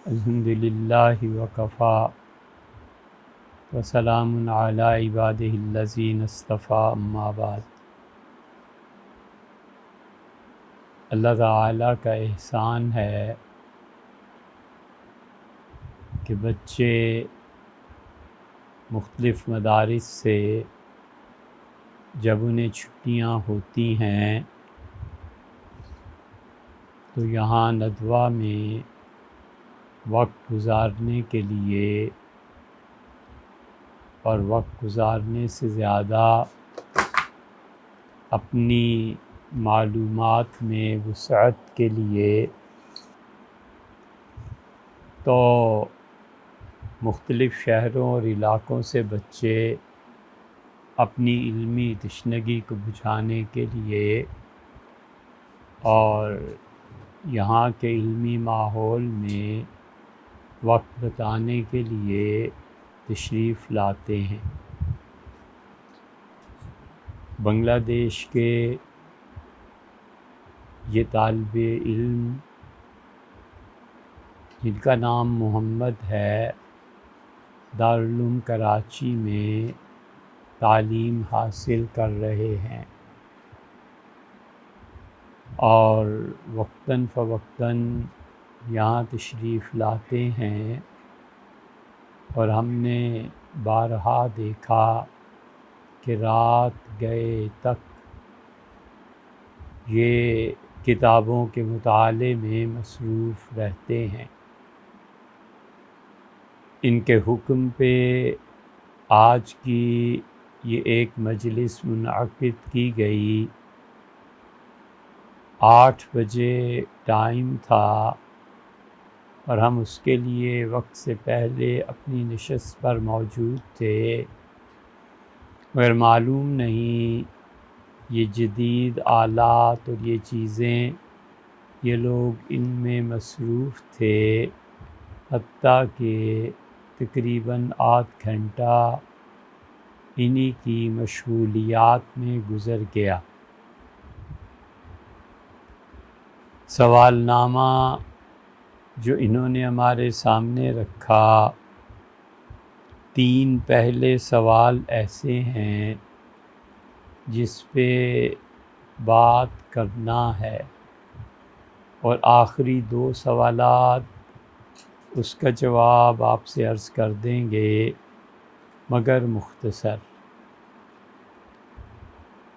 الحمد للہ وکفا وسلام علی عبادہ الذین اصطفیٰ اما بعد۔ اللہ تعالیٰ کا احسان ہے کہ بچے مختلف مدارس سے جب انہیں چھٹیاں ہوتی ہیں تو یہاں ندوہ میں وقت گزارنے کے لیے اور وقت گزارنے سے زیادہ اپنی معلومات میں وسعت کے لیے تو مختلف شہروں اور علاقوں سے بچے اپنی علمی تشنگی کو بجھانے کے لیے اور یہاں کے علمی ماحول میں وقت بتانے کے لیے تشریف لاتے ہیں۔ بنگلہ دیش کے یہ طالب علم جن کا نام محمد ہے، دارالعلوم کراچی میں تعلیم حاصل کر رہے ہیں اور وقتاً فوقتاً یہاں تشریف لاتے ہیں، اور ہم نے بارہا دیکھا کہ رات گئے تک یہ کتابوں کے مطالعے میں مصروف رہتے ہیں۔ ان کے حکم پہ آج کی یہ ایک مجلس منعقد کی گئی۔ 8 بجے ٹائم تھا اور ہم اس کے لیے وقت سے پہلے اپنی نشست پر موجود تھے، مگر معلوم نہیں یہ جدید آلات اور یہ چیزیں یہ لوگ ان میں مصروف تھے، حتیٰ کہ تقریباً آدھ گھنٹہ انہی کی مشغولیات میں گزر گیا۔ سوال نامہ جو انہوں نے ہمارے سامنے رکھا، 3 پہلے سوال ایسے ہیں جس پہ بات کرنا ہے، اور آخری 2 سوالات اس کا جواب آپ سے عرض کر دیں گے مگر مختصر۔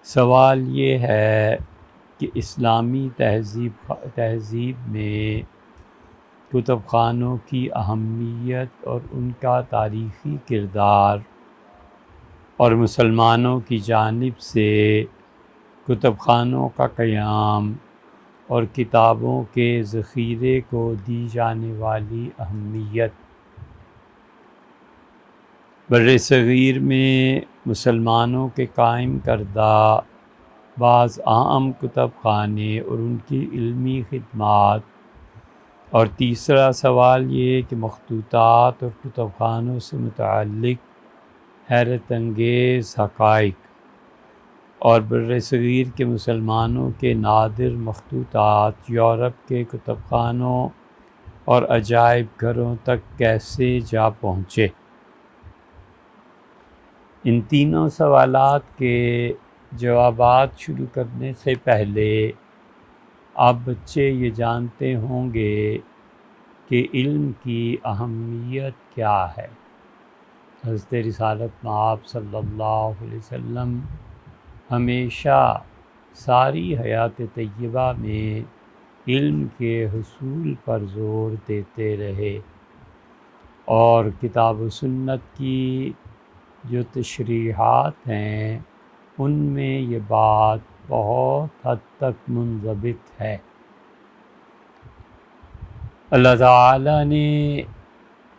سوال یہ ہے کہ اسلامی تہذیب میں کتب خانوں کی اہمیت اور ان کا تاریخی کردار، اور مسلمانوں کی جانب سے کتب خانوں کا قیام اور کتابوں کے ذخیرے کو دی جانے والی اہمیت۔ برصغیر میں مسلمانوں کے قائم کردہ بعض اہم کتب خانے اور ان کی علمی خدمات، اور تیسرا سوال یہ کہ مخطوطات اور کتب خانوں سے متعلق حیرت انگیز حقائق اور برصغیر کے مسلمانوں کے نادر مخطوطات یورپ کے کتب خانوں اور عجائب گھروں تک کیسے جا پہنچے۔ ان تینوں سوالات کے جوابات شروع کرنے سے پہلے آپ بچے یہ جانتے ہوں گے کہ علم کی اہمیت کیا ہے۔ حضرت رسالت مآب صلی اللہ علیہ وسلم ہمیشہ ساری حیات طیبہ میں علم کے حصول پر زور دیتے رہے، اور کتاب و سنت کی جو تشریحات ہیں ان میں یہ بات بہت حد تک منضبط ہے۔ اللہ تعالیٰ نے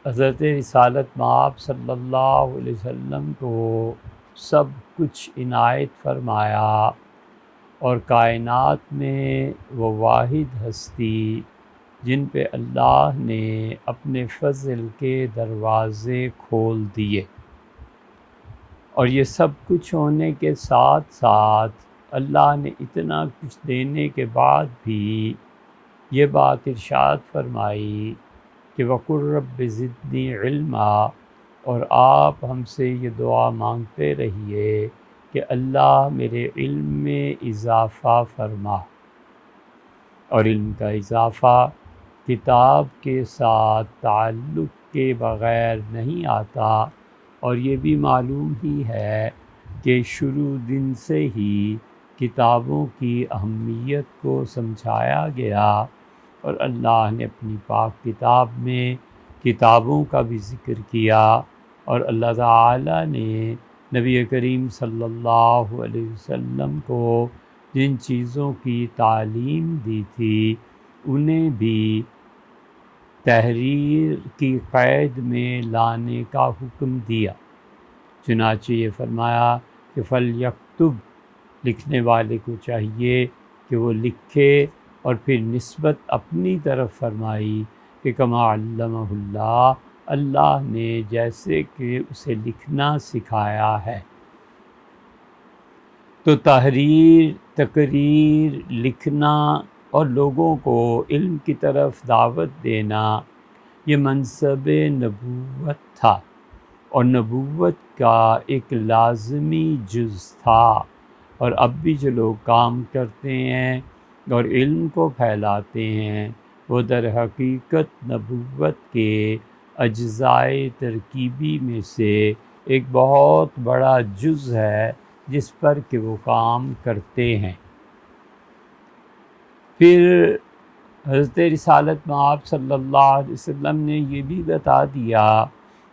حضرت رسالت مآب صلی اللہ علیہ وسلم کو سب کچھ عنایت فرمایا، اور کائنات میں وہ واحد ہستی جن پہ اللہ نے اپنے فضل کے دروازے کھول دیے، اور یہ سب کچھ ہونے کے ساتھ ساتھ اللہ نے اتنا کچھ دینے کے بعد بھی یہ بات ارشاد فرمائی کہ وَقُلْ رَبِّ زِدْنِی عِلْمًا، اور آپ ہم سے یہ دعا مانگتے رہیے کہ اللہ میرے علم میں اضافہ فرما۔ اور علم کا اضافہ کتاب کے ساتھ تعلق کے بغیر نہیں آتا، اور یہ بھی معلوم ہی ہے کہ شروع دن سے ہی کتابوں کی اہمیت کو سمجھایا گیا، اور اللہ نے اپنی پاک کتاب میں کتابوں کا بھی ذکر کیا، اور اللہ تعالیٰ نے نبی کریم صلی اللہ علیہ وسلم کو جن چیزوں کی تعلیم دی تھی انہیں بھی تحریر کی قید میں لانے کا حکم دیا۔ چنانچہ یہ فرمایا کہ فَلْيَكْتُبْ، لکھنے والے کو چاہیے کہ وہ لکھے، اور پھر نسبت اپنی طرف فرمائی کہ کما علمہ اللہ، اللہ نے جیسے کہ اسے لکھنا سکھایا ہے۔ تو تحریر، تقریر، لکھنا اور لوگوں کو علم کی طرف دعوت دینا یہ منصب نبوت تھا، اور نبوت کا ایک لازمی جز تھا۔ اور اب بھی جو لوگ کام کرتے ہیں اور علم کو پھیلاتے ہیں وہ در حقیقت نبوت کے اجزائے ترکیبی میں سے ایک بہت بڑا جز ہے جس پر کہ وہ کام کرتے ہیں۔ پھر حضرت رسالت مآب صلی اللہ علیہ وسلم نے یہ بھی بتا دیا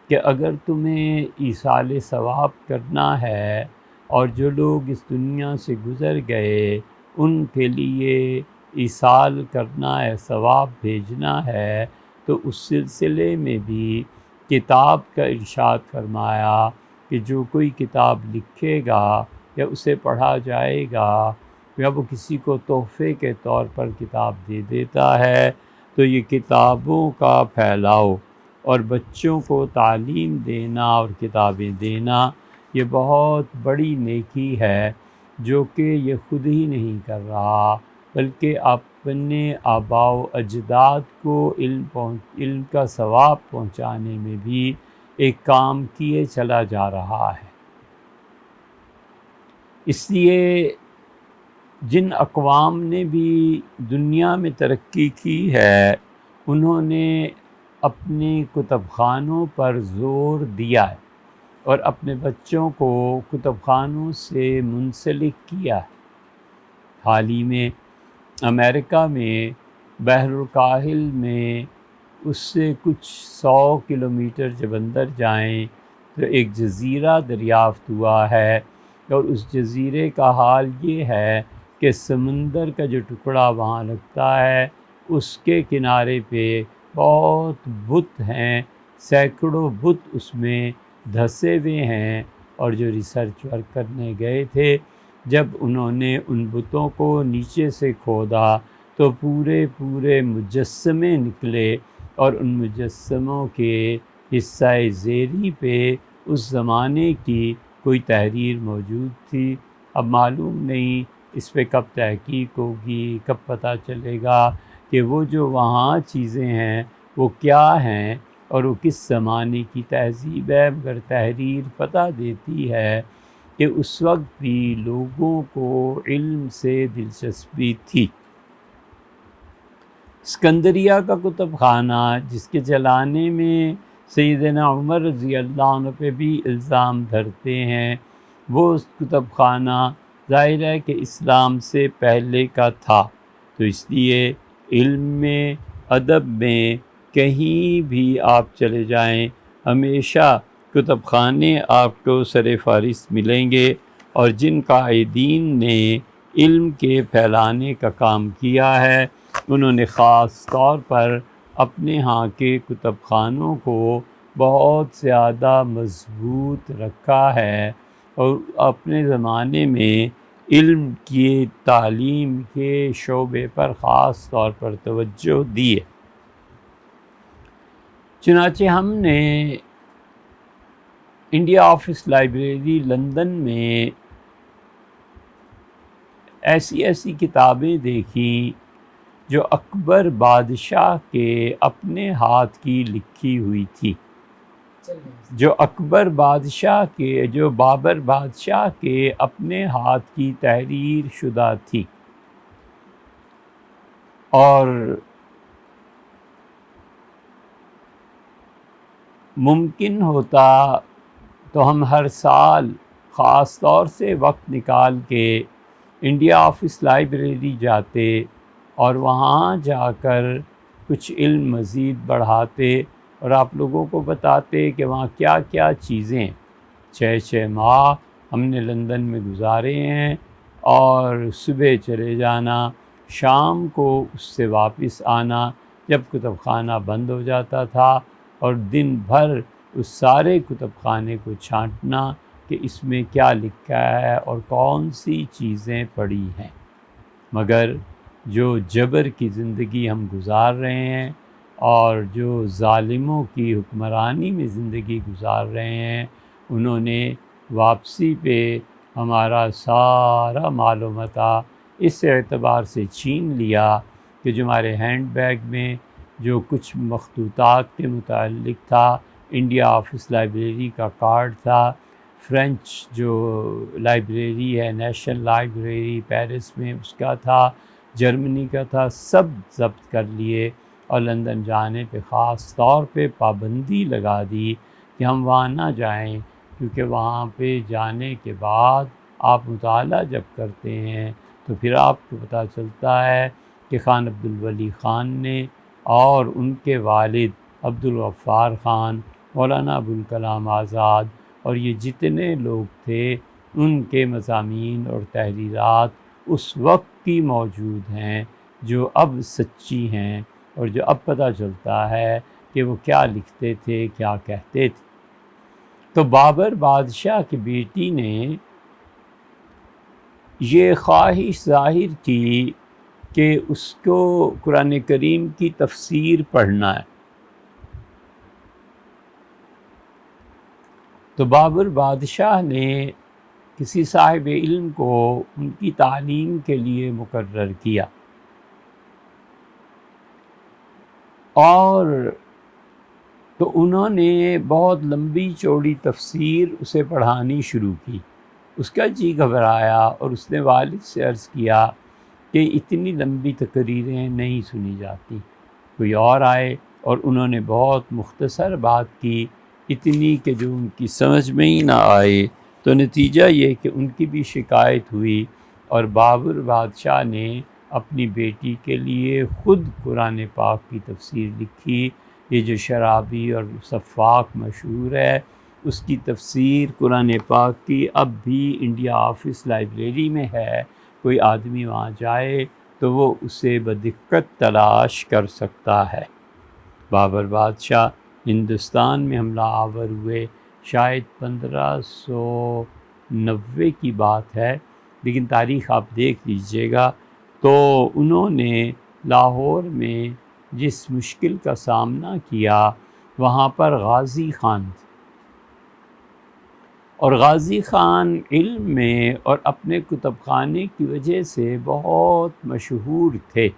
کہ اگر تمہیں ایصال ثواب کرنا ہے اور جو لوگ اس دنیا سے گزر گئے ان کے لیے ایصال کرنا ہے، ثواب بھیجنا ہے، تو اس سلسلے میں بھی کتاب کا ارشاد فرمایا کہ جو کوئی کتاب لکھے گا یا اسے پڑھا جائے گا یا وہ کسی کو تحفے کے طور پر کتاب دے دیتا ہے تو یہ کتابوں کا پھیلاؤ اور بچوں کو تعلیم دینا اور کتابیں دینا یہ بہت بڑی نیکی ہے، جو کہ یہ خود ہی نہیں کر رہا بلکہ اپنے آباء و اجداد کو علم کا ثواب پہنچانے میں بھی ایک کام کیے چلا جا رہا ہے۔ اس لیے جن اقوام نے بھی دنیا میں ترقی کی ہے انہوں نے اپنے کتب خانوں پر زور دیا ہے اور اپنے بچوں کو کتب خانوں سے منسلک کیا ہے۔ حال ہی میں امریکہ میں بحر الکاہل میں اس سے کچھ 100 کلومیٹر جب اندر جائیں تو ایک جزیرہ دریافت ہوا ہے، اور اس جزیرے کا حال یہ ہے کہ سمندر کا جو ٹکڑا وہاں لگتا ہے اس کے کنارے پہ بہت بت ہیں، سینکڑوں بت اس میں دھسے ہوئے ہیں، اور جو ریسرچ ورک کرنے گئے تھے جب انہوں نے ان بتوں کو نیچے سے کھودا تو پورے مجسمے نکلے، اور ان مجسموں کے حصہ زیریں پہ اس زمانے کی کوئی تحریر موجود تھی۔ اب معلوم نہیں اس پہ کب تحقیق ہوگی، کب پتہ چلے گا کہ وہ جو وہاں چیزیں ہیں وہ کیا ہیں اور وہ کس زمانے کی تہذیب ہے، مگر تحریر پتہ دیتی ہے کہ اس وقت بھی لوگوں کو علم سے دلچسپی تھی۔ اسکندریہ کا کتب خانہ جس کے جلانے میں سیدنا عمر رضی اللہ عنہ پہ بھی الزام دھرتے ہیں، وہ کتب خانہ ظاہر ہے کہ اسلام سے پہلے کا تھا، تو اس لیے علم میں، ادب میں کہیں بھی آپ چلے جائیں ہمیشہ کتب خانے آپ کو سر فہرست ملیں گے، اور جن قائدین نے علم کے پھیلانے کا کام کیا ہے انہوں نے خاص طور پر اپنے ہاں کے کتب خانوں کو بہت زیادہ مضبوط رکھا ہے، اور اپنے زمانے میں علم کی تعلیم کے شعبے پر خاص طور پر توجہ دی ہے۔ چنانچہ ہم نے انڈیا آفس لائبریری لندن میں ایسی کتابیں دیکھیں جو اکبر بادشاہ کے اپنے ہاتھ کی لکھی ہوئی تھی، جو بابر بادشاہ کے اپنے ہاتھ کی تحریر شدہ تھی، اور ممکن ہوتا تو ہم ہر سال خاص طور سے وقت نکال کے انڈیا آفس لائبریری جاتے اور وہاں جا کر کچھ علم مزید بڑھاتے اور آپ لوگوں کو بتاتے کہ وہاں کیا کیا چیزیں 6 ماہ ہم نے لندن میں گزارے ہیں، اور صبح چلے جانا، شام کو اس سے واپس آنا جب کتب خانہ بند ہو جاتا تھا، اور دن بھر اس سارے کتب خانے کو چھانٹنا کہ اس میں کیا لکھا ہے اور کون سی چیزیں پڑھی ہیں۔ مگر جو جبر کی زندگی ہم گزار رہے ہیں اور جو ظالموں کی حکمرانی میں زندگی گزار رہے ہیں، انہوں نے واپسی پہ ہمارا سارا مال و متاع اس اعتبار سے چھین لیا کہ جو ہمارے ہینڈ بیگ میں جو کچھ مخطوطات کے متعلق تھا، انڈیا آفس لائبریری کا کارڈ تھا، فرینچ جو لائبریری ہے نیشنل لائبریری پیرس میں اس کا تھا، جرمنی کا تھا، سب ضبط کر لیے، اور لندن جانے پہ خاص طور پہ پابندی لگا دی کہ ہم وہاں نہ جائیں، کیونکہ وہاں پہ جانے کے بعد آپ مطالعہ جب کرتے ہیں تو پھر آپ کو پتہ چلتا ہے کہ خان عبدالولی خان نے اور ان کے والد عبدالغفار خان، مولانا ابوالکلام آزاد اور یہ جتنے لوگ تھے، ان کے مضامین اور تحریرات اس وقت کی موجود ہیں جو اب سچی ہیں، اور جو اب پتہ چلتا ہے کہ وہ کیا لکھتے تھے، کیا کہتے تھے۔ تو بابر بادشاہ کی بیٹی نے یہ خواہش ظاہر کی کہ اس کو قرآن کریم کی تفسیر پڑھنا ہے، تو بابر بادشاہ نے کسی صاحب علم کو ان کی تعلیم کے لیے مقرر کیا، اور تو انہوں نے بہت لمبی چوڑی تفسیر اسے پڑھانی شروع کی۔ اس کا جی گھبرایا اور اس نے والد سے عرض کیا کہ اتنی لمبی تقریریں نہیں سنی جاتی، کوئی اور آئے، اور انہوں نے بہت مختصر بات کی، اتنی کہ جو ان کی سمجھ میں ہی نہ آئے، تو نتیجہ یہ کہ ان کی بھی شکایت ہوئی، اور بابر بادشاہ نے اپنی بیٹی کے لیے خود قرآن پاک کی تفسیر لکھی۔ یہ جو شرابی اور صفاق مشہور ہے، اس کی تفسیر قرآن پاک کی اب بھی انڈیا آفس لائبریری میں ہے، کوئی آدمی وہاں جائے تو وہ اسے بدقت تلاش کر سکتا ہے۔ بابر بادشاہ ہندوستان میں حملہ آور ہوئے، شاید 1590 کی بات ہے، لیکن تاریخ آپ دیکھ لیجئے گا۔ تو انہوں نے لاہور میں جس مشکل کا سامنا کیا، وہاں پر غازی خان تھے، اور غازی خان علم میں اور اپنے کتب خانے کی وجہ سے بہت مشہور تھے،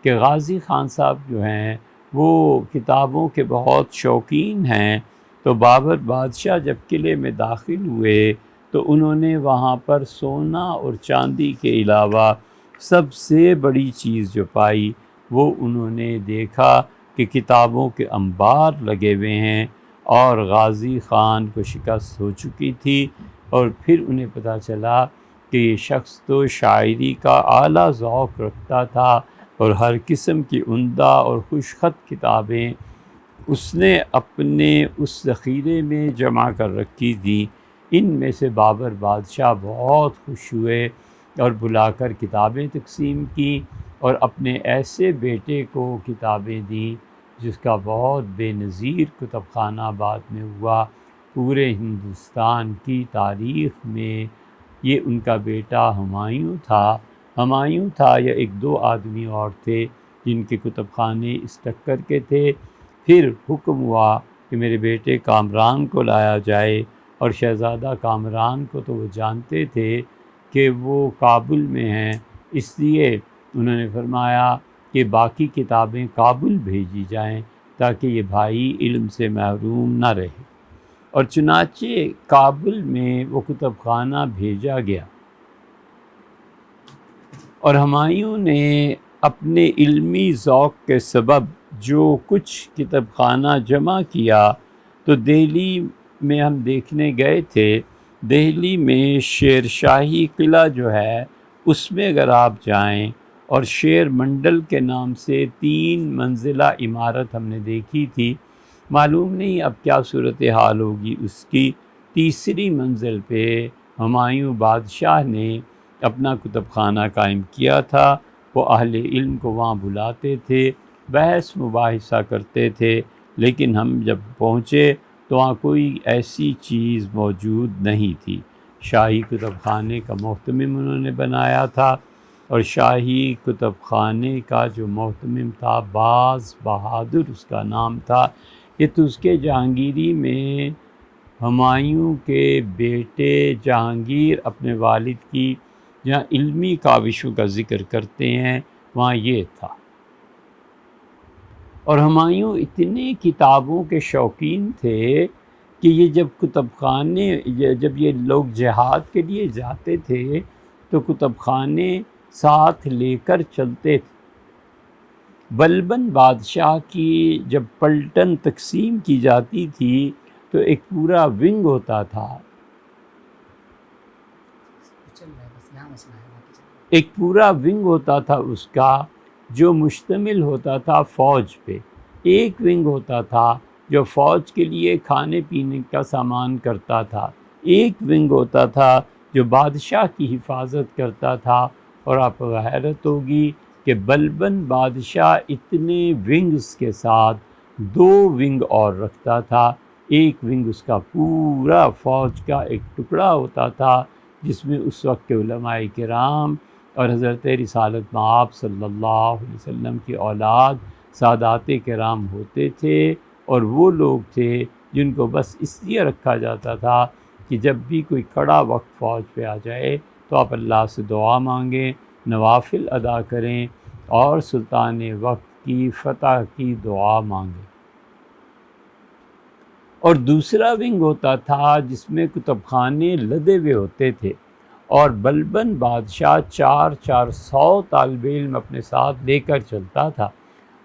کہ غازی خان صاحب جو ہیں وہ کتابوں کے بہت شوقین ہیں۔ تو بابر بادشاہ جب قلعے میں داخل ہوئے تو انہوں نے وہاں پر سونا اور چاندی کے علاوہ سب سے بڑی چیز جو پائی، وہ انہوں نے دیکھا کہ کتابوں کے انبار لگے ہوئے ہیں، اور غازی خان کو شکست ہو چکی تھی، اور پھر انہیں پتہ چلا کہ یہ شخص تو شاعری کا اعلیٰ ذوق رکھتا تھا، اور ہر قسم کی عمدہ اور خوش خط کتابیں اس نے اپنے اس ذخیرے میں جمع کر رکھی تھی۔ ان میں سے بابر بادشاہ بہت خوش ہوئے اور بلا کر کتابیں تقسیم کی، اور اپنے ایسے بیٹے کو کتابیں دیں جس کا بہت بے نظیر کتب خانہ بعد میں ہوا پورے ہندوستان کی تاریخ میں۔ یہ ان کا بیٹا ہمایوں تھا یا ایک دو آدمی اور تھے جن کے کتب خانے اس ٹکر کے تھے۔ پھر حکم ہوا کہ میرے بیٹے کامران کو لایا جائے، اور شہزادہ کامران کو تو وہ جانتے تھے کہ وہ کابل میں ہیں، اس لیے انہوں نے فرمایا کہ باقی کتابیں کابل بھیجی جائیں تاکہ یہ بھائی علم سے محروم نہ رہے، اور چنانچہ کابل میں وہ کتب خانہ بھیجا گیا، اور ہمایوں نے اپنے علمی ذوق کے سبب جو کچھ کتب خانہ جمع کیا تو دہلی میں ہم دیکھنے گئے تھے، دہلی میں شیر شاہی قلعہ جو ہے اس میں اگر آپ جائیں، اور شیر منڈل کے نام سے 3 منزلہ عمارت ہم نے دیکھی تھی، معلوم نہیں اب کیا صورتحال ہوگی اس کی۔ تیسری منزل پہ ہمایوں بادشاہ نے اپنا کتب خانہ قائم کیا تھا، وہ اہل علم کو وہاں بلاتے تھے، بحث مباحثہ کرتے تھے، لیکن ہم جب پہنچے تو وہاں کوئی ایسی چیز موجود نہیں تھی۔ شاہی کتب خانے کا محتمم انہوں نے بنایا تھا، اور شاہی کتب خانے کا جو محتمم تھا باز بہادر اس کا نام تھا، کہ تزکے جہانگیری میں ہمایوں کے بیٹے جہانگیر اپنے والد کی جہاں علمی کاوشوں کا ذکر کرتے ہیں وہاں یہ تھا۔ اور ہمایوں اتنے کتابوں کے شوقین تھے کہ یہ جب کتب خانے جب یہ لوگ جہاد کے لیے جاتے تھے تو کتب خانے ساتھ لے کر چلتے تھے۔ بلبن بادشاہ کی جب پلٹن تقسیم کی جاتی تھی تو ایک پورا ونگ ہوتا تھا، ایک پورا ونگ ہوتا تھا اس کا جو مشتمل ہوتا تھا فوج پہ، ایک ونگ ہوتا تھا جو فوج کے لیے کھانے پینے کا سامان کرتا تھا، ایک ونگ ہوتا تھا جو بادشاہ کی حفاظت کرتا تھا۔ اور آپ کو حیرت ہوگی کہ بلبن بادشاہ اتنے ونگز کے ساتھ 2 ونگ اور رکھتا تھا، ایک ونگ اس کا پورا فوج کا ایک ٹکڑا ہوتا تھا جس میں اس وقت کے علماء کرام اور حضرت رسالت مآب صلی اللہ علیہ وسلم کی اولاد سادات کرام ہوتے تھے، اور وہ لوگ تھے جن کو بس اس لیے رکھا جاتا تھا کہ جب بھی کوئی کڑا وقت فوج پہ آ جائے تو آپ اللہ سے دعا مانگیں، نوافل ادا کریں اور سلطان وقت کی فتح کی دعا مانگیں۔ اور دوسرا ونگ ہوتا تھا جس میں کتب خانے لدے ہوئے ہوتے تھے، اور بلبن بادشاہ 400 طالب علم اپنے ساتھ لے کر چلتا تھا،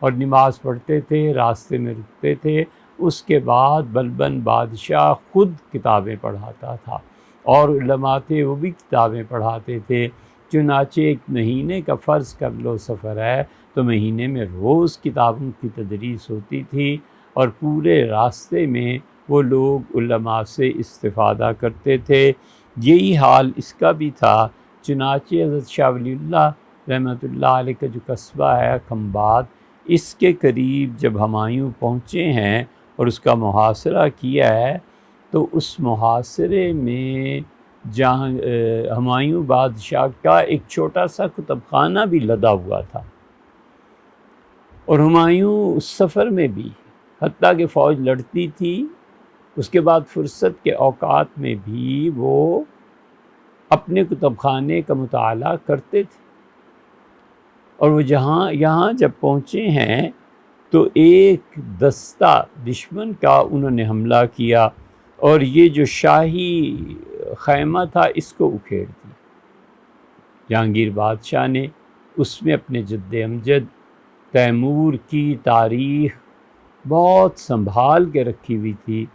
اور نماز پڑھتے تھے، راستے میں رکتے تھے۔ اس کے بعد بلبن بادشاہ خود کتابیں پڑھاتا تھا، اور علماء تھے وہ بھی کتابیں پڑھاتے تھے۔ چنانچہ ایک مہینے کا فرض کر لو سفر ہے تو مہینے میں روز کتابوں کی تدریس ہوتی تھی، اور پورے راستے میں وہ لوگ علماء سے استفادہ کرتے تھے۔ یہی حال اس کا بھی تھا۔ چنانچہ حضرت شاہ ولی اللہ رحمۃ اللہ علیہ کا جو قصبہ ہے کھمبات، اس کے قریب جب ہمایوں پہنچے ہیں اور اس کا محاصرہ کیا ہے تو اس محاصرے میں جہاں ہمایوں بادشاہ کا ایک چھوٹا سا کتب خانہ بھی لدا ہوا تھا، اور ہمایوں اس سفر میں بھی حتیٰ کہ فوج لڑتی تھی اس کے بعد فرصت کے اوقات میں بھی وہ اپنے کتب خانے کا مطالعہ کرتے تھے۔ اور وہ یہاں جب پہنچے ہیں تو ایک دستہ دشمن کا انہوں نے حملہ کیا، اور یہ جو شاہی خیمہ تھا اس کو اکھیڑ دیا جہانگیر بادشاہ نے۔ اس میں اپنے جد امجد تیمور کی تاریخ بہت سنبھال کے رکھی ہوئی تھی،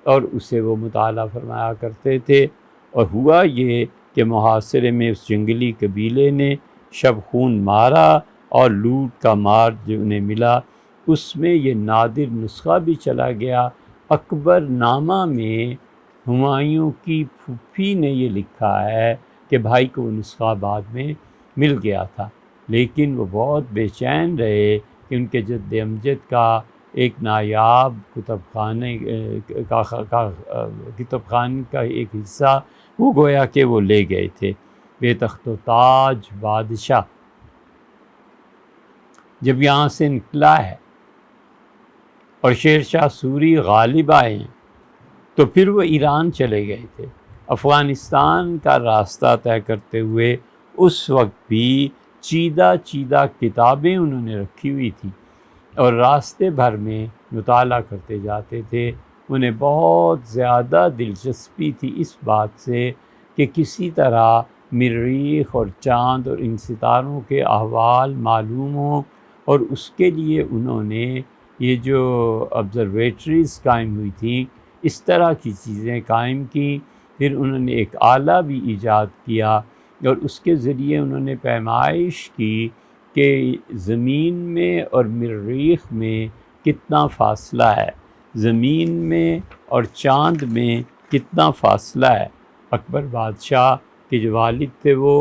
اور اسے وہ مطالعہ فرمایا کرتے تھے۔ اور ہوا یہ کہ محاصرے میں اس جنگلی قبیلے نے شب خون مارا، اور لوٹ کا مار جو انہیں ملا اس میں یہ نادر نسخہ بھی چلا گیا۔ اکبر نامہ میں ہمایوں کی پھوپھی نے یہ لکھا ہے کہ بھائی کو وہ نسخہ بعد میں مل گیا تھا، لیکن وہ بہت بے چین رہے کہ ان کے جد امجد کا ایک نایاب کتب خانے کا ایک حصہ وہ گویا کہ وہ لے گئے تھے۔ بے تخت و تاج بادشاہ جب یہاں سے نکلا ہے اور شیر شاہ سوری غالب آئے ہیں تو پھر وہ ایران چلے گئے تھے، افغانستان کا راستہ طے کرتے ہوئے۔ اس وقت بھی چیدہ چیدہ کتابیں انہوں نے رکھی ہوئی تھیں اور راستے بھر میں مطالعہ کرتے جاتے تھے۔ انہیں بہت زیادہ دلچسپی تھی اس بات سے کہ کسی طرح مریخ اور چاند اور ان ستاروں کے احوال معلوم ہوں، اور اس کے لیے انہوں نے یہ جو آبزرویٹریز قائم ہوئی تھیں، اس طرح کی چیزیں قائم کیں۔ پھر انہوں نے ایک آلہ بھی ایجاد کیا اور اس کے ذریعے انہوں نے پیمائش کی کہ زمین میں اور مریخ میں کتنا فاصلہ ہے، زمین میں اور چاند میں کتنا فاصلہ ہے۔ اکبر بادشاہ کے جو والد تھے وہ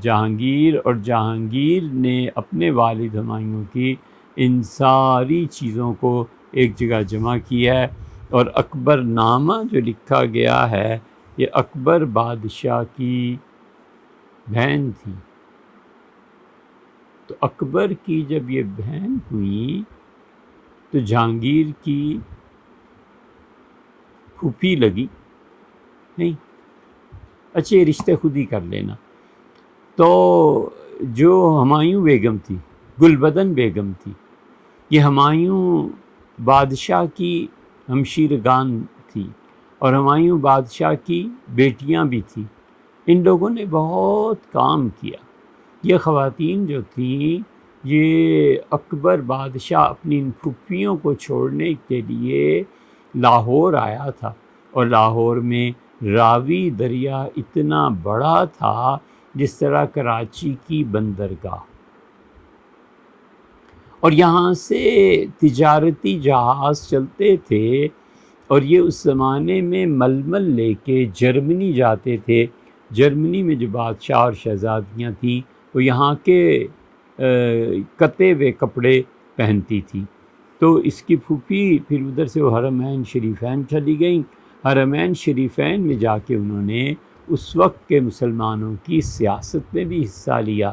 جہانگیر، اور جہانگیر نے اپنے والد ہمایوں کی ان ساری چیزوں کو ایک جگہ جمع کیا ہے، اور اکبر نامہ جو لکھا گیا ہے یہ اکبر بادشاہ کی بہن تھی۔ تو اکبر کی جب یہ بہن ہوئی تو جہانگیر کی پھوپھی لگی نہیں، اچھا یہ رشتے خود ہی کر لینا۔ تو جو ہمایوں بیگم تھی، گلبدن بیگم تھی، یہ ہمایوں بادشاہ کی ہمشیرگان تھی اور ہمایوں بادشاہ کی بیٹیاں بھی تھیں۔ ان لوگوں نے بہت کام کیا۔ یہ خواتین جو تھیں، یہ اکبر بادشاہ اپنی ان پھوپھیوں کو چھوڑنے کے لیے لاہور آیا تھا، اور لاہور میں راوی دریا اتنا بڑا تھا جس طرح کراچی کی بندرگاہ، اور یہاں سے تجارتی جہاز چلتے تھے، اور یہ اس زمانے میں ململ لے کے جرمنی جاتے تھے۔ جرمنی میں جو بادشاہ اور شہزادیاں تھیں وہ یہاں کے کتے ہوئے کپڑے پہنتی تھی۔ تو اس کی پھوپھی پھر ادھر سے وہ حرمین شریفین چلی گئیں۔ حرمین شریفین میں جا کے انہوں نے اس وقت کے مسلمانوں کی سیاست میں بھی حصہ لیا،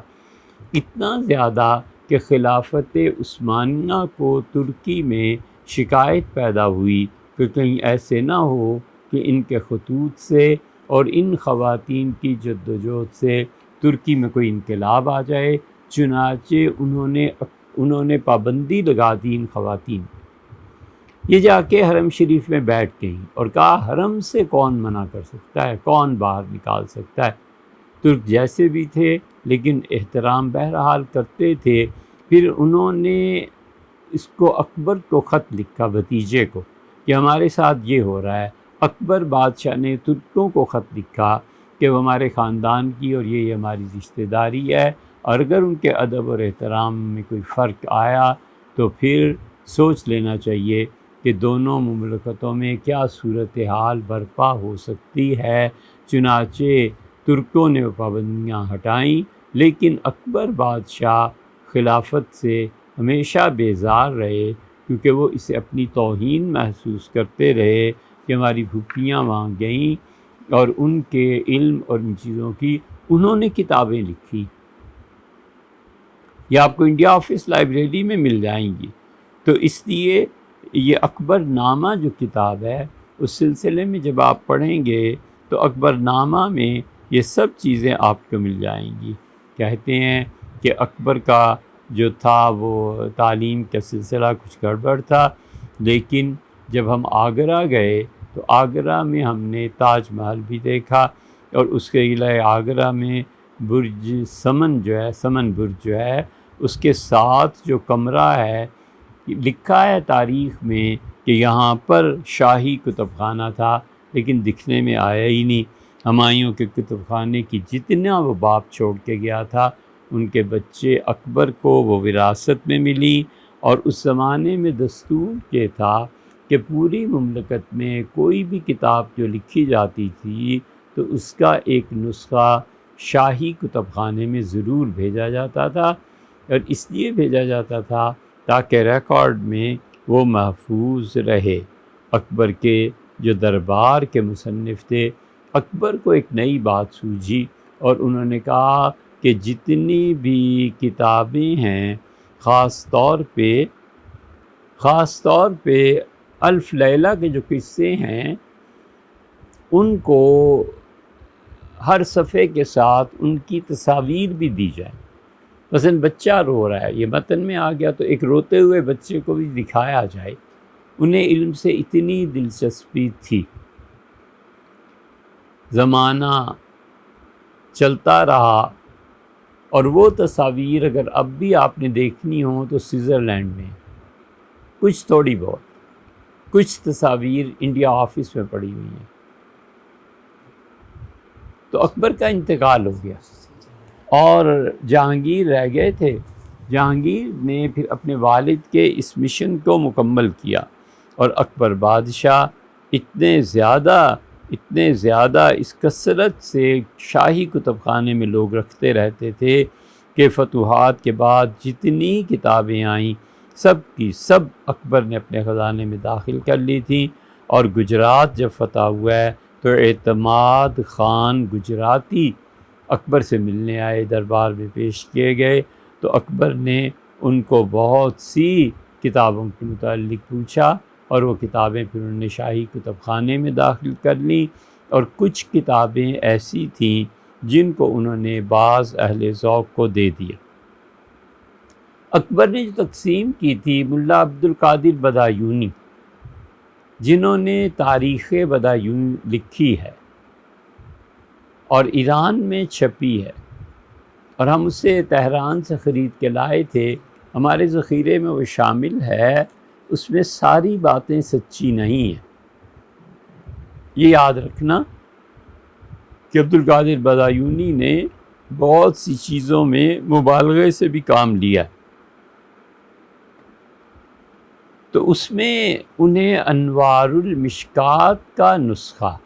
اتنا زیادہ کہ خلافت عثمانیہ کو ترکی میں شکایت پیدا ہوئی کہ کہیں ایسے نہ ہو کہ ان کے خطوط سے اور ان خواتین کی جدوجہد سے ترکی میں کوئی انقلاب آ جائے۔ چنانچہ انہوں نے پابندی لگا دی ان خواتین۔ یہ جا کے حرم شریف میں بیٹھ گئیں اور کہا حرم سے کون منع کر سکتا ہے، کون باہر نکال سکتا ہے۔ ترک جیسے بھی تھے لیکن احترام بہرحال کرتے تھے۔ پھر انہوں نے اس کو اکبر کو خط لکھا، بھتیجے کو، کہ ہمارے ساتھ یہ ہو رہا ہے۔ اکبر بادشاہ نے ترکوں کو خط لکھا کہ وہ ہمارے خاندان کی اور یہ ہماری رشتہ داری ہے، اور اگر ان کے ادب اور احترام میں کوئی فرق آیا تو پھر سوچ لینا چاہیے کہ دونوں مملکتوں میں کیا صورتحال برپا ہو سکتی ہے۔ چنانچہ ترکوں نے وہ پابندیاں ہٹائیں، لیکن اکبر بادشاہ خلافت سے ہمیشہ بیزار رہے، کیونکہ وہ اسے اپنی توہین محسوس کرتے رہے کہ ہماری پھوپھیاں وہاں گئیں اور ان کے علم اور ان چیزوں کی انہوں نے کتابیں لکھی، یہ آپ کو انڈیا آفس لائبریری میں مل جائیں گی۔ تو اس لیے یہ اکبر نامہ جو کتاب ہے اس سلسلے میں جب آپ پڑھیں گے تو اکبر نامہ میں یہ سب چیزیں آپ کو مل جائیں گی۔ کہتے ہیں کہ اکبر کا جو تھا وہ تعلیم کا سلسلہ کچھ گڑبڑ تھا، لیکن جب ہم آگرہ گئے تو آگرہ میں ہم نے تاج محل بھی دیکھا، اور اس کے علاوہ آگرہ میں برج سمن جو ہے، سمن برج جو ہے، اس کے ساتھ جو کمرہ ہے، لکھا ہے تاریخ میں کہ یہاں پر شاہی کتب خانہ تھا، لیکن دکھنے میں آیا ہی نہیں۔ ہمایوں کے کتب خانے کی جتنا وہ باپ چھوڑ کے گیا تھا، ان کے بچے اکبر کو وہ وراثت میں ملی، اور اس زمانے میں دستور یہ تھا کہ پوری مملکت میں کوئی بھی کتاب جو لکھی جاتی تھی تو اس کا ایک نسخہ شاہی کتب خانے میں ضرور بھیجا جاتا تھا، اور اس لیے بھیجا جاتا تھا تاکہ ریکارڈ میں وہ محفوظ رہے۔ اکبر کے جو دربار کے مصنف تھے، اکبر کو ایک نئی بات سوجھی، اور انہوں نے کہا کہ جتنی بھی کتابیں ہیں، خاص طور پہ الف لیلہ کے جو قصے ہیں، ان کو ہر صفحے کے ساتھ ان کی تصاویر بھی دی جائیں، مثلا بچہ رو رہا ہے، یہ متن میں آ گیا، تو ایک روتے ہوئے بچے کو بھی دکھایا جائے۔ انہیں علم سے اتنی دلچسپی تھی۔ زمانہ چلتا رہا، اور وہ تصاویر اگر اب بھی آپ نے دیکھنی ہوں تو سوئٹزرلینڈ میں کچھ تھوڑی بہت، کچھ تصاویر انڈیا آفس میں پڑی ہوئی ہیں۔ تو اکبر کا انتقال ہو گیا اور جہانگیر رہ گئے تھے۔ جہانگیر نے پھر اپنے والد کے اس مشن کو مکمل کیا، اور اکبر بادشاہ اتنے زیادہ اس کثرت سے شاہی کتب خانے میں لوگ رکھتے رہتے تھے کہ فتوحات کے بعد جتنی کتابیں آئیں سب کی سب اکبر نے اپنے خزانے میں داخل کر لی تھیں۔ اور گجرات جب فتح ہوا ہے تو اعتماد خان گجراتی اکبر سے ملنے آئے، دربار میں پیش کیے گئے، تو اکبر نے ان کو بہت سی کتابوں کے متعلق پوچھا، اور وہ کتابیں پھر انہوں نے شاہی کتب خانے میں داخل کر لیں۔ اور کچھ کتابیں ایسی تھیں جن کو انہوں نے بعض اہل ذوق کو دے دیا۔ اکبر نے جو تقسیم کی تھی، ملا عبد القادر بدایونی جنہوں نے تاریخ بدایون لکھی ہے اور ایران میں چھپی ہے، اور ہم اسے تہران سے خرید کے لائے تھے، ہمارے ذخیرے میں وہ شامل ہے، اس میں ساری باتیں سچی نہیں ہیں۔ یہ یاد رکھنا کہ عبد القادر بدایونی نے بہت سی چیزوں میں مبالغے سے بھی کام لیا، تو اس میں انہیں انوار المشکات کا نسخہ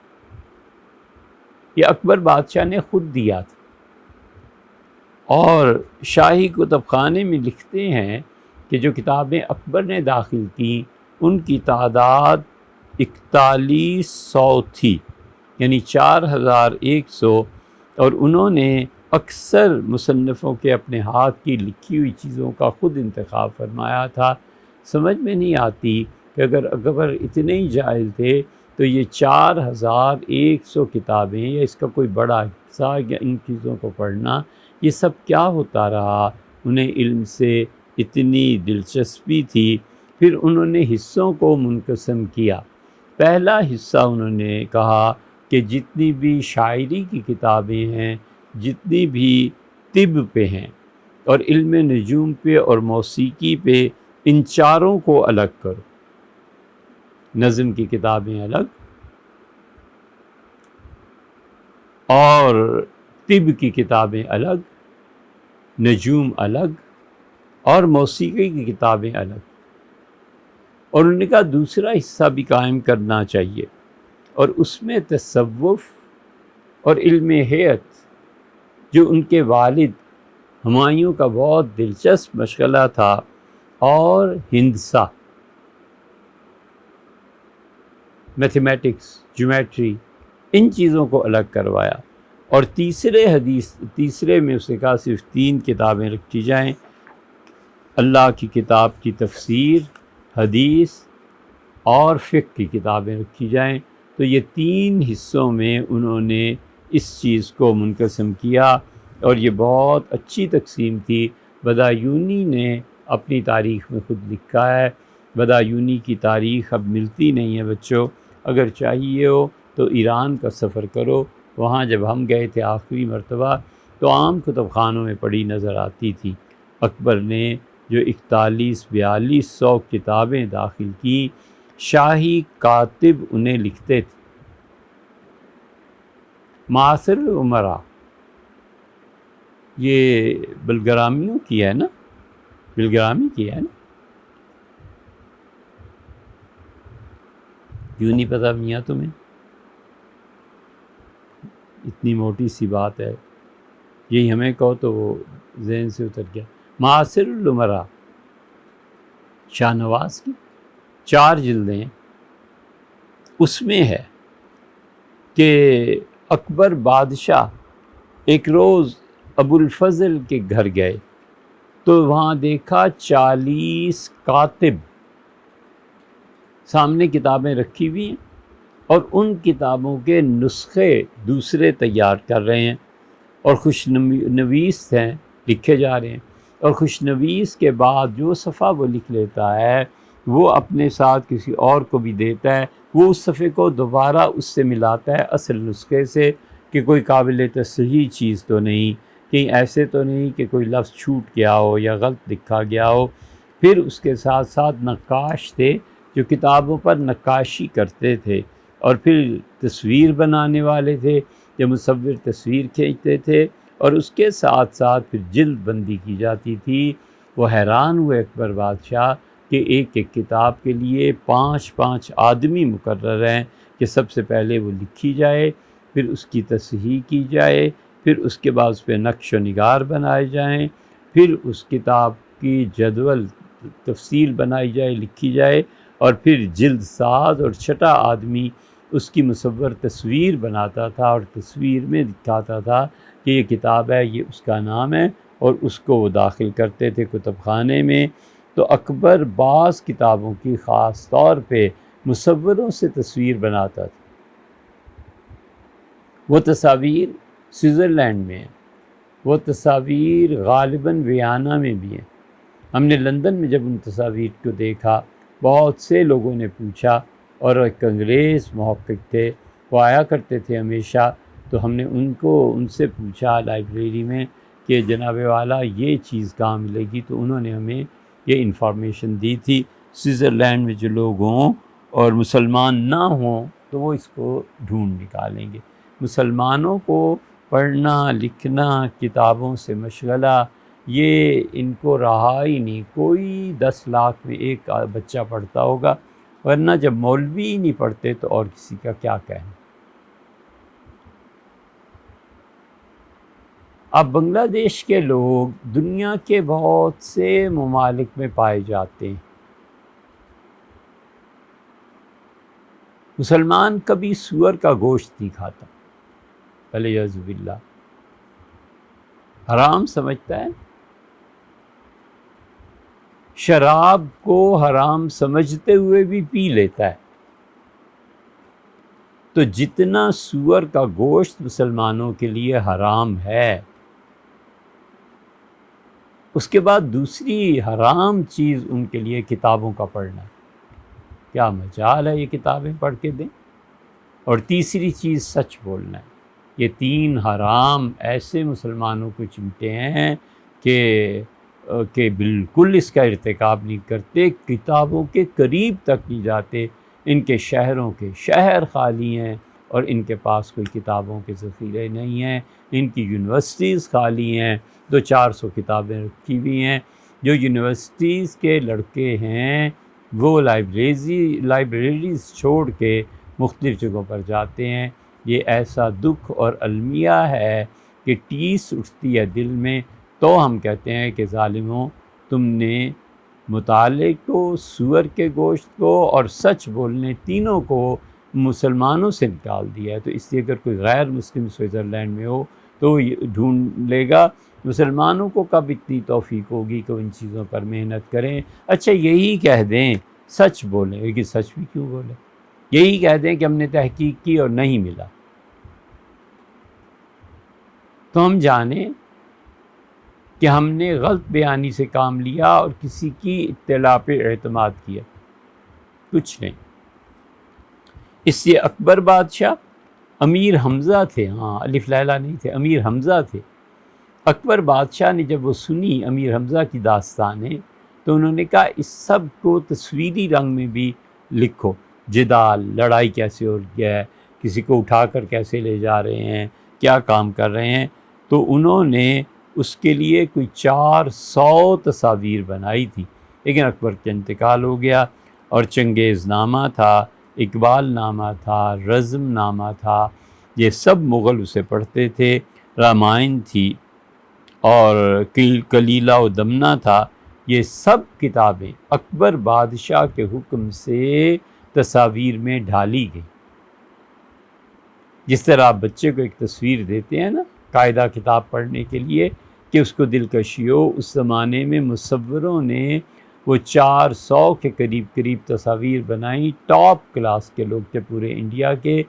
یہ اکبر بادشاہ نے خود دیا تھا، اور شاہی کتب خانے میں لکھتے ہیں کہ جو کتابیں اکبر نے داخل کیں ان کی تعداد 4100 تھی، یعنی 4100، اور انہوں نے اکثر مصنفوں کے اپنے ہاتھ کی لکھی ہوئی چیزوں کا خود انتخاب فرمایا تھا۔ سمجھ میں نہیں آتی کہ اگر اکبر اتنے ہی جاہل تھے تو یہ 4100 کتابیں یا اس کا کوئی بڑا حصہ یا ان چیزوں کو پڑھنا، یہ سب کیا ہوتا رہا؟ انہیں علم سے اتنی دلچسپی تھی۔ پھر انہوں نے حصوں کو منقسم کیا۔ پہلا حصہ انہوں نے کہا کہ جتنی بھی شاعری کی کتابیں ہیں، جتنی بھی طب پہ ہیں اور علم نجوم پہ اور موسیقی پہ، ان چاروں کو الگ کرو۔ نظم کی کتابیں الگ، اور طب کی کتابیں الگ، نجوم الگ، اور موسیقی کی کتابیں الگ۔ اور انہوں نے کہا دوسرا حصہ بھی قائم کرنا چاہیے، اور اس میں تصوف اور علم ہیئت جو ان کے والد ہمایوں کا بہت دلچسپ مشغلہ تھا، اور ہندسہ، میتھمیٹکس، جیومیٹری، ان چیزوں کو الگ کروایا۔ اور تیسرے میں اس نے کہا صرف 3 کتابیں رکھی جائیں، اللہ کی کتاب کی تفسیر، حدیث اور فقہ کی کتابیں رکھی جائیں۔ تو یہ 3 حصوں میں انہوں نے اس چیز کو منقسم کیا، اور یہ بہت اچھی تقسیم تھی۔ بدایونی نے اپنی تاریخ میں خود لکھا ہے، بدایونی کی تاریخ اب ملتی نہیں ہے بچوں، اگر چاہیے ہو تو ایران کا سفر کرو، وہاں جب ہم گئے تھے آخری مرتبہ تو عام کتب خانوں میں پڑھی نظر آتی تھی۔ اکبر نے جو 4100 کتابیں داخل کی، شاہی کاتب انہیں لکھتے تھے۔ معاصر العمرا یہ بلگرامیوں کی ہے نا، بلگرامی کی ہے نا، کیوں نہیں پتہ میاں تمہیں؟ اتنی موٹی سی بات ہے، یہی ہمیں کہو تو وہ ذہن سے اتر گیا۔ معاصر العمرا شاہ نواز کی 4 جلدیں، اس میں ہے کہ اکبر بادشاہ ایک روز ابو الفضل کے گھر گئے تو وہاں دیکھا 40 کاتب سامنے کتابیں رکھی ہوئی ہیں، اور ان کتابوں کے نسخے دوسرے تیار کر رہے ہیں، اور خوش نویس ہیں، لکھے جا رہے ہیں۔ اور خوشنویس کے بعد جو صفحہ وہ لکھ لیتا ہے وہ اپنے ساتھ کسی اور کو بھی دیتا ہے، وہ اس صفحے کو دوبارہ اس سے ملاتا ہے اصل نسخے سے کہ کوئی قابل تصحیح چیز تو نہیں، کہیں ایسے تو نہیں کہ کوئی لفظ چھوٹ گیا ہو یا غلط لکھا گیا ہو۔ پھر اس کے ساتھ ساتھ نقاش تھے جو کتابوں پر نقاشی کرتے تھے، اور پھر تصویر بنانے والے تھے جو مصور تصویر کھینچتے تھے، اور اس کے ساتھ ساتھ پھر جلد بندی کی جاتی تھی۔ وہ حیران ہوئے اکبر بادشاہ کہ ایک ایک کتاب کے لیے 5 آدمی مقرر ہیں کہ سب سے پہلے وہ لکھی جائے، پھر اس کی تصحیح کی جائے، پھر اس کے بعد اس پہ نقش و نگار بنائے جائیں، پھر اس کتاب کی جدول تفصیل بنائی جائے، لکھی جائے، اور پھر جلد ساز اور چھٹا آدمی اس کی مصور تصویر بناتا تھا اور تصویر میں دکھاتا تھا کہ یہ کتاب ہے، یہ اس کا نام ہے، اور اس کو وہ داخل کرتے تھے کتب خانے میں۔ تو اکبر بعض کتابوں کی خاص طور پہ مصوروں سے تصویر بناتا تھا۔ وہ تصاویر سوئٹزرلینڈ میں ہیں، وہ تصاویر غالباً ویانا میں بھی ہیں۔ ہم نے لندن میں جب ان تصاویر کو دیکھا، بہت سے لوگوں نے پوچھا، اور ایک انگریز محقق تھے، وہ آیا کرتے تھے ہمیشہ، تو ہم نے ان سے پوچھا لائبریری میں کہ جناب والا یہ چیز کہاں ملے گی، تو انہوں نے ہمیں یہ انفارمیشن دی تھی۔ سوئٹزرلینڈ میں جو لوگ ہوں اور مسلمان نہ ہوں تو وہ اس کو ڈھونڈ نکالیں گے۔ مسلمانوں کو پڑھنا لکھنا، کتابوں سے مشغلہ، یہ ان کو رہا ہی نہیں۔ کوئی 10 لاکھ میں ایک بچہ پڑھتا ہوگا، ورنہ جب مولوی نہیں پڑھتے تو اور کسی کا کیا کہنا۔ اب بنگلہ دیش کے لوگ دنیا کے بہت سے ممالک میں پائے جاتے ہیں۔ مسلمان کبھی سور کا گوشت نہیں کھاتا، والیعوذ باللہ، حرام سمجھتا ہے، شراب کو حرام سمجھتے ہوئے بھی پی لیتا ہے۔ تو جتنا سور کا گوشت مسلمانوں کے لیے حرام ہے، اس کے بعد دوسری حرام چیز ان کے لیے کتابوں کا پڑھنا ہے۔ کیا مجال ہے یہ کتابیں پڑھ کے دیں؟ اور تیسری چیز سچ بولنا ہے۔ یہ 3 حرام ایسے مسلمانوں کو چمٹے ہیں کہ بالکل اس کا ارتکاب نہیں کرتے، کتابوں کے قریب تک نہیں جاتے۔ ان کے شہروں کے شہر خالی ہیں اور ان کے پاس کوئی کتابوں کے ذخیرے نہیں ہیں۔ ان کی یونیورسٹیز خالی ہیں، 200-400 کتابیں رکھی ہوئی ہیں۔ جو یونیورسٹیز کے لڑکے ہیں وہ لائبریریز چھوڑ کے مختلف جگہوں پر جاتے ہیں۔ یہ ایسا دکھ اور المیہ ہے کہ ٹیس اٹھتی ہے دل میں۔ تو ہم کہتے ہیں کہ ظالموں، تم نے مطالعے کو، سور کے گوشت کو اور سچ بولنے، تینوں کو مسلمانوں سے نکال دیا ہے۔ تو اس لیے اگر کوئی غیر مسلم سوئٹزرلینڈ میں ہو تو وہ ڈھونڈ لے گا مسلمانوں کو کب اتنی توفیق ہوگی کہ وہ ان چیزوں پر محنت کریں۔ اچھا یہی کہہ دیں سچ بولیں، لیکن سچ بھی کیوں بولیں؟ یہی کہہ دیں کہ ہم نے تحقیق کی اور نہیں ملا، تو ہم جانیں کہ ہم نے غلط بیانی سے کام لیا اور کسی کی اطلاع پہ اعتماد کیا، کچھ نہیں۔ اس لیے اکبر بادشاہ امیر حمزہ تھے، ہاں الف لیلہ نہیں تھے، امیر حمزہ تھے۔ اکبر بادشاہ نے جب وہ سنی امیر حمزہ کی داستانیں تو انہوں نے کہا اس سب کو تصویری رنگ میں بھی لکھو، جدال، لڑائی کیسے ہو گیا ہے، کسی کو اٹھا کر کیسے لے جا رہے ہیں، کیا کام کر رہے ہیں۔ تو انہوں نے اس کے لیے کوئی 400 تصاویر بنائی تھی، لیکن اکبر کا انتقال ہو گیا، اور چنگیز نامہ تھا، اقبال نامہ تھا، رزم نامہ تھا، یہ سب مغل اسے پڑھتے تھے، رامائن تھی، اور کلیلہ و دمنہ تھا۔ یہ سب کتابیں اکبر بادشاہ کے حکم سے تصاویر میں ڈھالی گئی۔ جس طرح آپ بچے کو ایک تصویر دیتے ہیں نا قاعدہ کتاب پڑھنے کے لیے کہ اس کو دلکشی ہو، اس زمانے میں مصوروں نے وہ 400 کے قریب تصاویر بنائیں، ٹاپ کلاس کے لوگ تھے پورے انڈیا کے،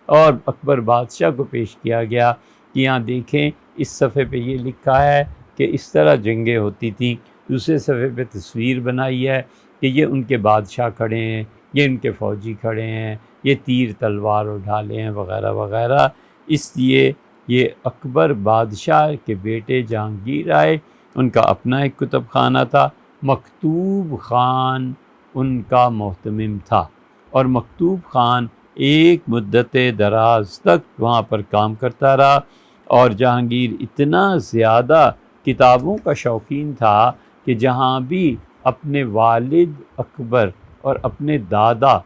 اور اکبر بادشاہ کو پیش کیا گیا کہ یہاں دیکھیں اس صفحے پہ یہ لکھا ہے کہ اس طرح جنگیں ہوتی تھیں۔ دوسرے صفحے پہ تصویر بنائی ہے کہ یہ ان کے بادشاہ کھڑے ہیں، یہ ان کے فوجی کھڑے ہیں، یہ تیر تلوار اور ڈھالے ہیں وغیرہ وغیرہ۔ اس لیے یہ اکبر بادشاہ کے بیٹے جہانگیر آئے، ان کا اپنا ایک کتب خانہ تھا، مکتوب خان ان کا محتمم تھا، اور مکتوب خان ایک مدت دراز تک وہاں پر کام کرتا رہا۔ اور جہانگیر اتنا زیادہ کتابوں کا شوقین تھا کہ جہاں بھی اپنے والد اکبر اور اپنے دادا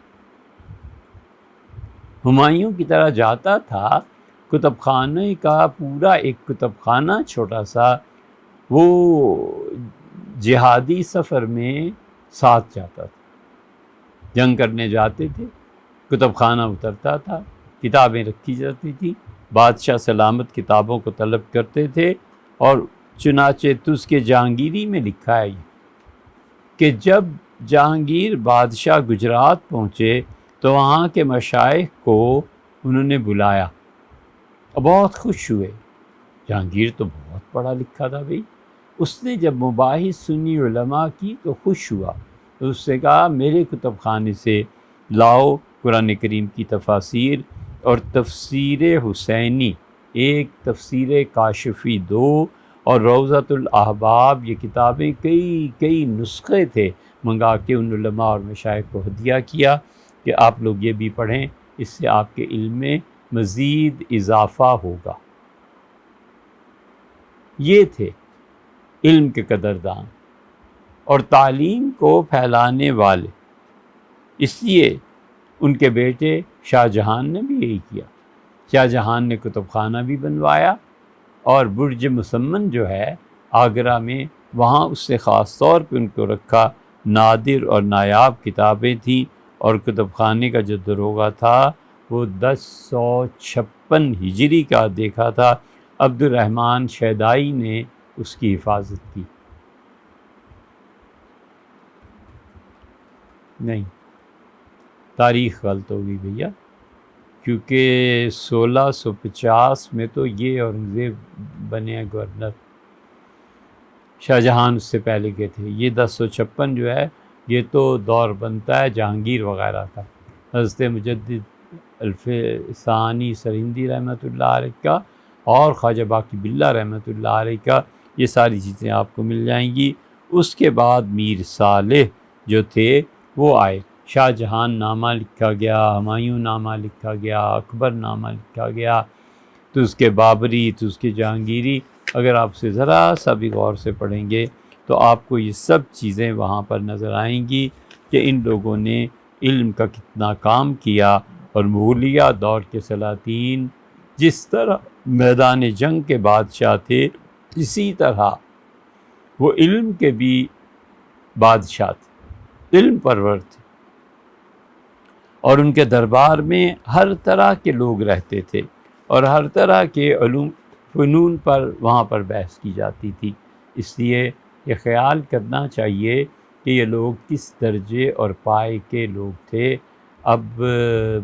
ہمایوں کی طرح جاتا تھا، کتب خانے کا پورا ایک کتب خانہ چھوٹا سا، وہ جہادی سفر میں ساتھ جاتا تھا۔ جنگ کرنے جاتے تھے، کتب خانہ اترتا تھا، کتابیں رکھی جاتی تھی، بادشاہ سلامت کتابوں کو طلب کرتے تھے۔ اور چنانچہ تس کے جہانگیری میں لکھا ہے کہ جب جہانگیر بادشاہ گجرات پہنچے تو وہاں کے مشائخ کو انہوں نے بلایا اور بہت خوش ہوئے۔ جہانگیر تو بہت پڑھا لکھا تھا بھئی، اس نے جب مباحث سنی علماء کی تو خوش ہوا، تو اس سے کہا میرے کتب خانے سے لاؤ قرآن کریم کی تفاسیر اور تفسیر حسینی ایک، تفسیر کاشفی 2 اور روضۃ الاحباب، یہ کتابیں کئی نسخے تھے، منگا کے ان علماء اور مشائخ کو ہدیہ کیا کہ آپ لوگ یہ بھی پڑھیں، اس سے آپ کے علم میں مزید اضافہ ہوگا۔ یہ تھے علم کے قدردان اور تعلیم کو پھیلانے والے۔ اس لیے ان کے بیٹے شاہ جہان نے بھی یہی کیا۔ شاہ جہان نے کتب خانہ بھی بنوایا، اور برج مسمن جو ہے آگرہ میں، وہاں اس سے خاص طور پہ ان کو رکھا، نادر اور نایاب کتابیں تھیں، اور کتب خانے کا جو دروغہ تھا وہ 1056 ہجری کا دیکھا تھا۔ عبد الرحمن شیدائی نے اس کی حفاظت کی۔ نہیں، تاریخ غلط ہوگی بھیا، کیونکہ 1650 میں تو یہ اورنگزیب بنے ہیں گورنر، شاہ جہان اس سے پہلے کے تھے۔ یہ 1056 جو ہے یہ تو دور بنتا ہے جہانگیر وغیرہ کا، حضرت مجدد الفسانی سرہندی رحمۃ اللہ علیہ کا اور خواجہ باقی باللہ رحمۃ اللہ علیہ کا، یہ ساری چیزیں آپ کو مل جائیں گی۔ اس کے بعد میر صالح جو تھے وہ آئے، شاہ جہان نامہ لکھا گیا، ہمایوں نامہ لکھا گیا، اکبر نامہ لکھا گیا، تو اس کے بابری، تو اس کے جہانگیری، اگر آپ سے ذرا سا بھی غور سے پڑھیں گے تو آپ کو یہ سب چیزیں وہاں پر نظر آئیں گی کہ ان لوگوں نے علم کا کتنا کام کیا۔ اور مغلیہ دور کے سلاطین جس طرح میدان جنگ کے بادشاہ تھے، اسی طرح وہ علم کے بھی بادشاہ تھے، علم پرور تھے، اور ان کے دربار میں ہر طرح کے لوگ رہتے تھے، اور ہر طرح کے علوم فنون پر وہاں پر بحث کی جاتی تھی۔ اس لیے یہ خیال کرنا چاہیے کہ یہ لوگ کس درجے اور پائے کے لوگ تھے۔ اب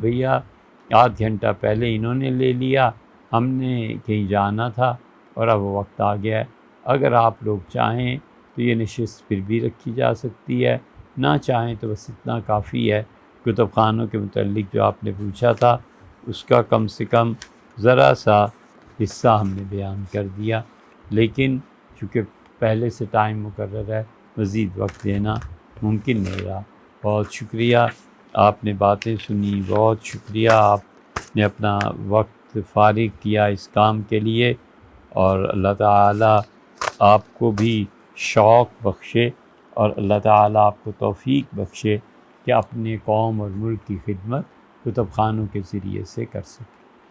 بھیا آدھ گھنٹہ پہلے انہوں نے لے لیا، ہم نے کہیں جانا تھا اور اب وقت آ گیا ہے۔ اگر آپ لوگ چاہیں تو یہ نشست پھر بھی رکھی جا سکتی ہے، نہ چاہیں تو بس اتنا کافی ہے۔ کتب خانوں کے متعلق جو آپ نے پوچھا تھا اس کا کم سے کم ذرا سا حصہ ہم نے بیان کر دیا، لیکن چونکہ پہلے سے ٹائم مقرر ہے، مزید وقت دینا ممکن نہیں رہا۔ بہت شکریہ، آپ نے باتیں سنی، بہت شکریہ، آپ نے اپنا وقت فارغ کیا اس کام کے لیے، اور اللہ تعالیٰ آپ کو بھی شوق بخشے، اور اللہ تعالیٰ آپ کو توفیق بخشے کہ اپنے قوم اور ملک کی خدمت کتب خانوں کے ذریعے سے کر سکیں۔